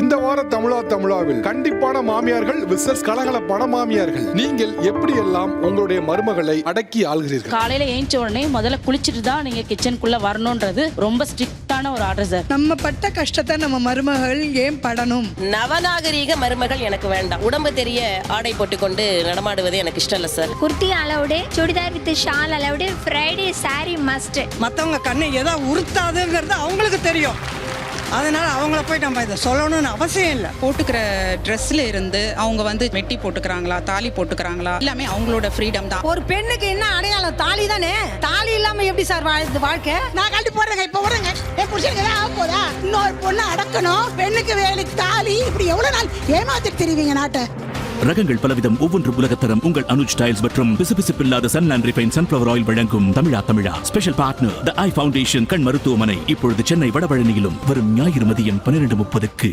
இந்த வார தமிழாவில் கண்டிப்பான மாமியார்கள் விசஸ் கலகலப்பான மாமியார்கள். நீங்கள் எப்படி எல்லாம் உங்களுடைய மருமகளை அடக்கி ஆள்கிறீர்கள்? காலையில ஏஞ்ச உடனே முதல்ல குளிச்சுட்டு தான் நீங்க கிச்சனுக்குள்ள வரணும்ன்றது ரொம்ப ஸ்ட்ரிக்டான ஒரு ஆர்டர் சார். நம்ம பட்ட கஷ்டத்தை நம்ம மருமகள் ஏன் படணும்? நவநாகரீக மருமகள் எனக்கு வேண்டாம். உடம்பு தெரிய ஆடை போட்டுக்கொண்டு நடமாடுவது எனக்கு இஷ்டம் இல்ல sir. Kurti allowed, chudidar with shawl allowed, Friday sari must. மத்தவங்க கண்ணை எதா உறுத்தாதுங்கிறது அவங்களுக்கு தெரியும். அதனால அவங்கள போய் நம்ம இதை சொல்லணும்னு அவசியம் இல்லை. போட்டுக்கிற ட்ரெஸ்ல இருந்து அவங்க வந்து மெட்டி போட்டுக்கிறாங்களா, தாலி போட்டுக்கிறாங்களா, எல்லாமே அவங்களோட ஃப்ரீடம் தான். ஒரு பெண்ணுக்கு என்ன அடையாளம்? தாலி தானே. தாலி இல்லாம எப்படி சார் வாழ்க்கை? நான் கட்டி போடுறேங்க, இப்ப விடுறேங்க. என் புருஷனுக்கு ஆக போதா? இன்னொரு பொண்ணு அடக்கணும், பெண்ணுக்கு வேலைக்கு தாலி, இப்படி எவ்வளவு நாள் ஏமாத்திட்டு தெரிவிங்க நாட்டை? ரகங்கள் பலவிதம், ஒவ்வொன்று உலகத்தரம். உங்கள் அனுஜ் டைல்ஸ் மற்றும் பிசுபிசுப்பில்லாத sun and refined sunflower oil வழங்கும் தமிழா special partner the eye foundation கண் மருத்துவமனை. இப்பொழுது சென்னை வடபழனியிலும் வரும் ஞாயிறு மதியம் 12:30க்கு.